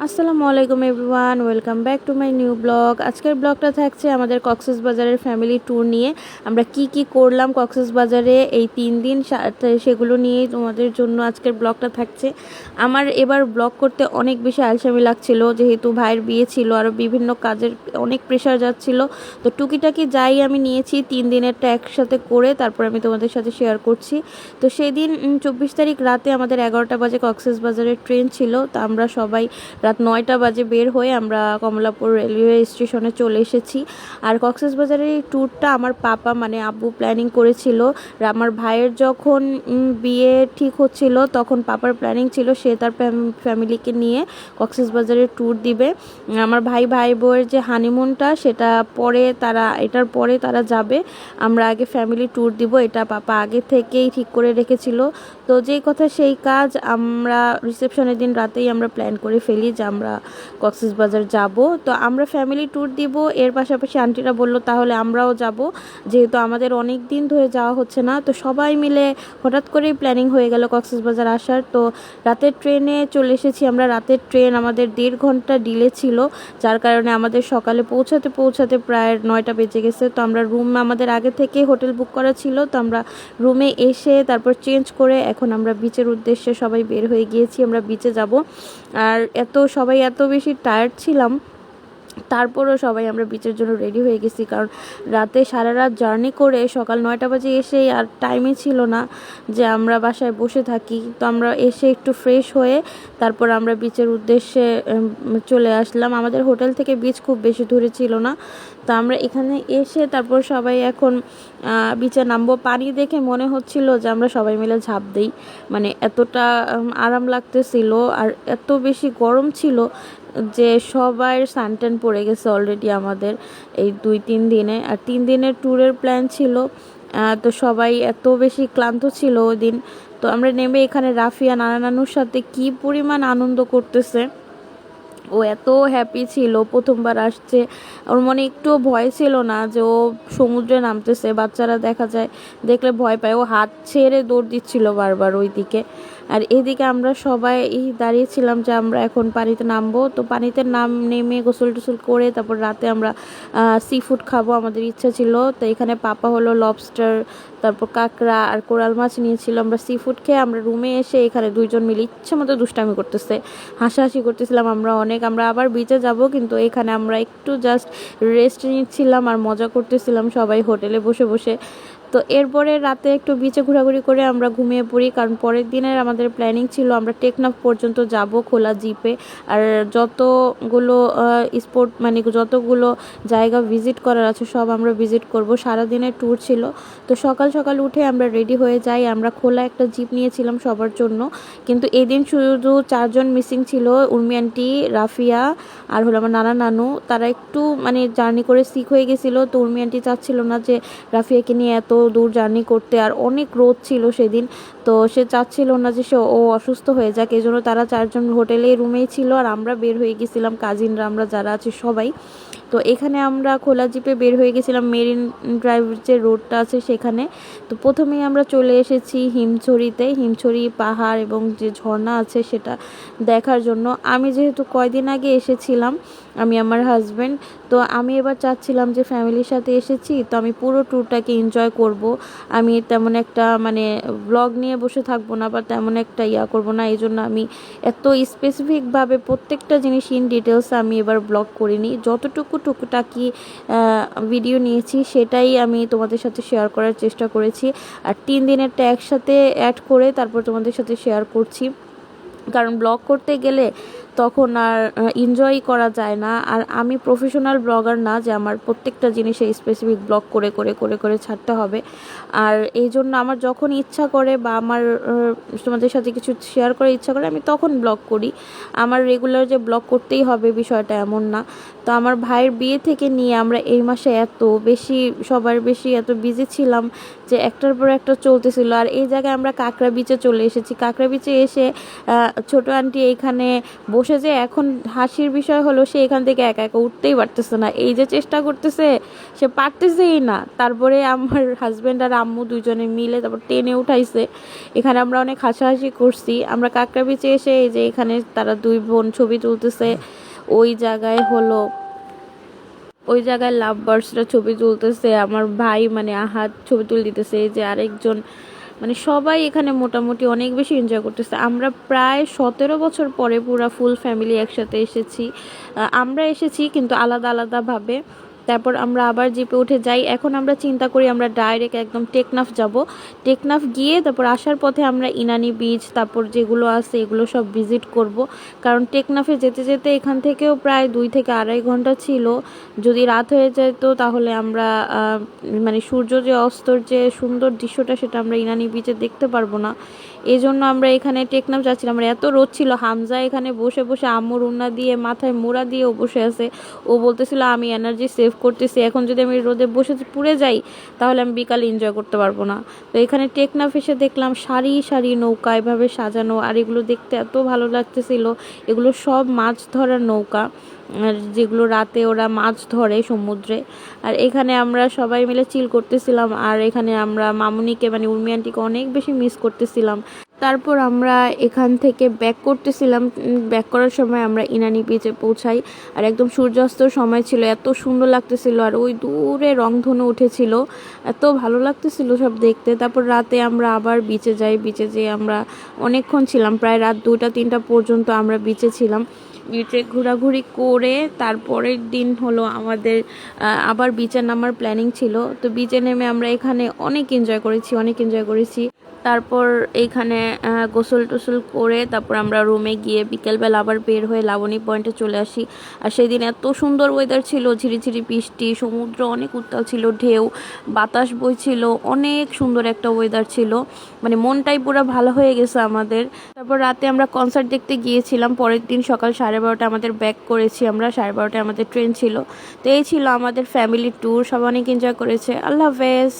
আসসালামু আলাইকুম everyone, welcome back to my new blog. আজকের ব্লগটা থাকছে আমাদের কক্সবাজারের ফ্যামিলি ট্যুর নিয়ে। আমরা কি কি করলাম কক্সবাজারে এই 3 দিন, সেগুলো নিয়েই তোমাদের জন্য আজকের ব্লগটা থাকছে। আমার এবার ব্লগ করতে অনেক বেশি আলসামি লাগছিল, যেহেতু ভাইয়ের বিয়ে ছিল, আরও বিভিন্ন কাজের অনেক প্রেশার যাচ্ছিল। তো টুকিটাকি যাই আমি নিয়েছি 3 দিনেরটা একসাথে করে তারপর আমি তোমাদের সাথে শেয়ার করছি। তো সেই দিন 24 তারিখ রাতে আমাদের 11টা বাজে কক্সবাজারের ট্রেন ছিল। তো আমরা সবাই রাত 9টা বাজে বের হয়ে আমরা কমলাপুর রেলওয়ে স্টেশনে চলে এসেছি। আর কক্সবাজারের এই ট্যুরটা আমার পাপা মানে আব্বু প্ল্যানিং করেছিল। আমার ভাইয়ের যখন বিয়ে ঠিক হচ্ছিল তখন পাপার প্ল্যানিং ছিল সে তার ফ্যামিলিকে নিয়ে কক্সবাজারের ট্যুর দিবে। আমার ভাই বউয়ের যে হানিমুনটা সেটা এটার পরে তারা যাবে। আমরা আগে ফ্যামিলি ট্যুর দিব, এটা পাপা আগে থেকেই ঠিক করে রেখেছিল। তো যেই কথা সেই কাজ, আমরা রিসেপশনের দিন রাতেই আমরা প্ল্যান করে ফেলি যে আমরা কক্সবাজার যাব। তো আমরা ফ্যামিলি ট্যুর দিব, এর পাশাপাশি আন্টিরা বলল তাহলে আমরাও যাব, যেহেতু আমাদের অনেক দিন ধরে যাওয়া হচ্ছে না। তো সবাই মিলে হঠাৎ করেই প্ল্যানিং হয়ে গেল কক্সবাজার আসার। তো রাতের ট্রেনে চলে এসেছি আমরা। রাতের ট্রেন আমাদের 1.5 ঘন্টা ডিলে ছিল, যার কারণে আমাদের সকালে পৌঁছাতে প্রায় 9টা বেজে গেছে। তো আমরা আমাদের আগে থেকে হোটেল বুক করা ছিল, তো আমরা রুমে এসে তারপর চেঞ্জ করে এখন আমরা বিচের উদ্দেশ্যে সবাই বের হয়ে গিয়েছি, আমরা বিচে যাব। আর সবাই এত বেশি টায়ার্ড ছিলাম, তারপরও সবাই আমরা বিচের জন্য রেডি হয়ে গেছি, কারণ রাতে সারা রাত জার্নি করে সকাল 9টা বাজে এসেই আর টাইমই ছিল না যে আমরা বাসায় বসে থাকি। তো আমরা এসে একটু ফ্রেশ হয়ে তারপর আমরা বিচের উদ্দেশ্যে চলে আসলাম। আমাদের হোটেল থেকে বিচ খুব বেশি দূরে ছিল না। তো আমরা এখানে এসে তারপর সবাই এখন বিচে নামবো। পানি দেখে মনে হচ্ছিল যে আমরা সবাই মিলে ঝাঁপ দিই, মানে এতটা আরাম লাগতেছিল আর এত বেশি গরম ছিল যে সবার সানটেন পড়ে গেছে অলরেডি আমাদের এই 2-3 দিনে। আর 3 দিনের ট্যুরের প্ল্যান ছিল, তো সবাই এত বেশি ক্লান্ত ছিল ওই দিন। তো আমরা নেমে এখানে রাফিয়া নানা নানুর সাথে কি পরিমাণ আনন্দ করতেছে, ও এত হ্যাপি ছিল, প্রথমবার আসছে। ওর মনে একটুও ভয় ছিল না যে ও সমুদ্রে নামতেছে। বাচ্চারা দেখা যায় দেখলে ভয় পায়, ও হাত ছেড়ে দৌড় দিচ্ছিল বারবার ওই দিকে। আর এদিকে আমরা সবাই দাঁড়িয়েছিলাম যে আমরা এখন পানিতে নামবো। তো পানিতে নেমে গোসল টোসল করে তারপর রাতে আমরা সি ফুড খাবো, আমাদের ইচ্ছা ছিল। তো এখানে পাপা হলো লবস্টার, তারপর কাঁকড়া আর কোরাল মাছ নিয়েছিল। আমরা সি ফুড খেয়ে আমরা রুমে এসে এখানে 2জন মিলে ইচ্ছা মতো দুষ্টামি করতেছে, হাসাহাসি করতেছিলাম আমরা অনেক। আমরা আবার বিচে যাব, কিন্তু এখানে আমরা একটু জাস্ট রেস্ট নিচ্ছিলাম আর মজা করতেছিলাম সবাই হোটেলে বসে বসে। তো এরপরে রাতে একটু বিচে ঘোরাঘুরি করে আমরা ঘুমিয়ে পড়ি, কারণ পরের দিনের আমাদের প্ল্যানিং ছিল আমরা টেকনাফ পর্যন্ত যাব খোলা জিপে। আর যতগুলো স্পট মানে যতগুলো জায়গা ভিজিট করার আছে সব আমরা ভিজিট করব। সারাদিনের ট্যুর ছিল। তো সকাল সকাল উঠে আমরা রেডি হয়ে যাই। আমরা খোলা একটা জিপ নিয়েছিলাম সবার জন্য, কিন্তু এদিন শুধু 4জন মিসিং ছিল, উর্মি আন্টি, রাফিয়া আর হলো আমার নানা নানু। তারা একটু মানে জার্নি করে সিক হয়ে গেছিলো। তো উর্মি আন্টি চাচ্ছিল না যে রাফিয়াকে নিয়ে এত দূর জার্নি করতে, আর অনেক রোদ ছিল সেদিন। তো সে চাচ্ছিল না যে ও অসুস্থ হয়ে যাক, এই জন্য তারা 4জন হোটেলেই রুমেই ছিল। আর আমরা বের হয়ে গেছিলাম কাজিনরা, আমরা যারা আছি সবাই। তো এখানে আমরা খোলা জিপে বের হয়ে গেছিলাম মেরিন ড্রাইভের যে রোডটা আছে সেখানে। তো প্রথমেই আমরা চলে এসেছি হিমছড়ি পাহাড় এবং যে ঝর্ণা আছে সেটা দেখার জন্য। আমি যেহেতু কয়দিন আগে এসেছিলাম, আমি আমার হাজব্যান্ড, তো আমি এবার চাচ্ছিলাম যে ফ্যামিলির সাথে এসেছি তো আমি পুরো ট্যুরটাকে এনজয় করব। আমি তেমন একটা মানে ব্লগ নিয়ে বসে থাকবো না বা তেমন একটা করব না, এই জন্য আমি এত স্পেসিফিকভাবে প্রত্যেকটা জিনিস ইন ডিটেলস আমি এবার ব্লগ করিনি। যতটুকু টুকটাকি ভিডিও নিয়েছি সেটাই আমি তোমাদের সাথে শেয়ার করার চেষ্টা করেছি। আর 3 দিনেরটা একসাথে অ্যাড করে তারপর তোমাদের সাথে শেয়ার করছি, কারণ ব্লগ করতে গেলে তখন আর এনজয় করা যায় না। আর আমি প্রফেশনাল ব্লগার না যে আমার প্রত্যেকটা জিনিসে স্পেসিফিক ব্লগ করে করে করে করে ছাড়তে হবে। আর এই জন্য আমার যখন ইচ্ছা করে বা আমার তোমাদের সাথে কিছু শেয়ার করার ইচ্ছা করে আমি তখন ব্লগ করি। আমার রেগুলার যে ব্লগ করতেই হবে বিষয়টা এমন না। তো আমার ভাইয়ের বিয়ে থেকে নিয়ে আমরা এই মাসে সবার বেশি এত বিজি ছিলাম যে একটার পর একটা চলতেছিল। আর এই জায়গায় আমরা কাঁকড়া বিচে চলে এসেছি। কাঁকড়া বিচে এসে ছোট আন্টি এইখানে বসে যে এখন হাসির বিষয় হলো সে এখান থেকে একা একা উঠতেই পারতেছে না, এই যে চেষ্টা করতেছে সে পারতেছেই না। তারপরে আমার হাজব্যান্ড আর আম্মু দুজনে মিলে তারপর টেনে উঠাইছে। এখানে আমরা অনেক হাসাহাসি করছি। আমরা কাঁকড়া বিচে এসে এই যে এখানে তারা দুই বোন ছবি তুলতেছে। ওই জায়গায় হলো ওই জায়গায় লাভ বার্ডসরা ছবি তুলতেছে, আমার ভাই মানে আহাত ছবি তুলে দিতেছে, এই যে আরেকজন, মানে সবাই এখানে মোটামুটি অনেক বেশি এনজয় করতেছে। আমরা প্রায় 17 বছর পরে পুরা ফুল ফ্যামিলি একসাথে এসেছি। আমরা এসেছি কিন্তু আলাদা আলাদাভাবে। তারপর আমরা আবার জিপে উঠে যাই। এখন আমরা চিন্তা করি আমরা ডাইরেক্ট একদম টেকনাফ যাব। টেকনাফ গিয়ে তারপর আসার পথে আমরা ইনানি বিচ তারপর যেগুলো আছে এগুলো সব ভিজিট করব। কারণ টেকনাফে যেতে যেতে এখান থেকেও প্রায় 2 থেকে আড়াই ঘন্টা ছিল। যদি রাত হয়ে যেত তাহলে আমরা মানে সূর্য যে অস্তর যে সুন্দর দৃশ্যটা সেটা আমরা ইনানি বিচে দেখতে পারবো না। এই জন্য আমরা এখানে টেকনাফ যাচ্ছিলাম। আমরা এত রোদ ছিল, হামজা এখানে বসে বসে আম্মুর উন্না দিয়ে মাথায় মোড়া দিয়েও বসে আছে। ও বলতেছিল আমি এনার্জি সেভ করতেছি, এখন যদি আমি রোদে বসে পুড়ে যাই তাহলে আমি বিকালে এনজয় করতে পারবো না। তো এখানে টেকনাফ এসে দেখলাম সারি সারি নৌকা এভাবে সাজানো, আর এগুলো দেখতে এত ভালো লাগতেছিল। এগুলো সব মাছ ধরার নৌকা, আর যেগুলো রাতে ওরা মাছ ধরে সমুদ্রে। আর এখানে আমরা সবাই মিলে চিল করতেছিলাম। আর এখানে আমরা মামুনিকে মানে উর্মি আন্টিকে অনেক বেশি মিস করতেছিলাম। তারপর আমরা এখান থেকে ব্যাক করতেছিলাম। ব্যাক করার সময় আমরা ইনানি বিচে পৌঁছাই। আর একদম সূর্যাস্তর সময় ছিল, এত সুন্দর লাগতেছিল। আর ওই দূরে রংধনু উঠেছিল, এত ভালো লাগতেছিল সব দেখতে। তারপর রাতে আমরা আবার বিচে যাই। বিচে যেয়ে আমরা অনেকক্ষণ ছিলাম, প্রায় রাত 2টা-3টা পর্যন্ত আমরা বিচে ছিলাম। বিচে ঘোরাঘুরি করে তারপরের দিন হলো আমাদের আবার বিচে নামার প্ল্যানিং ছিল। তো বিচে নেমে আমরা এখানে অনেক এনজয় করেছি। তারপর এইখানে গোসল টোসল করে তারপর আমরা রুমে গিয়ে বিকেলবেলা আবার বের হয়ে লাবণী পয়েন্টে চলে আসি। আর সেই দিন এত সুন্দর ওয়েদার ছিল, ঝিরিঝিরি বৃষ্টি, সমুদ্র অনেক উত্তাল ছিল, ঢেউ বাতাস বইছিল, অনেক সুন্দর একটা ওয়েদার ছিল। মানে মনটাই পুরো ভালো হয়ে গেছে আমাদের। তারপর রাতে আমরা কনসার্ট দেখতে গিয়েছিলাম। পরের দিন সকাল 12:30 আমাদের ব্যাক করেছি আমরা, 12:30 আমাদের ট্রেন ছিল। তো এই ছিল আমাদের ফ্যামিলি ট্যুর। সবাই অনেক এনজয় করেছে। আল্লাহ হাফেজ।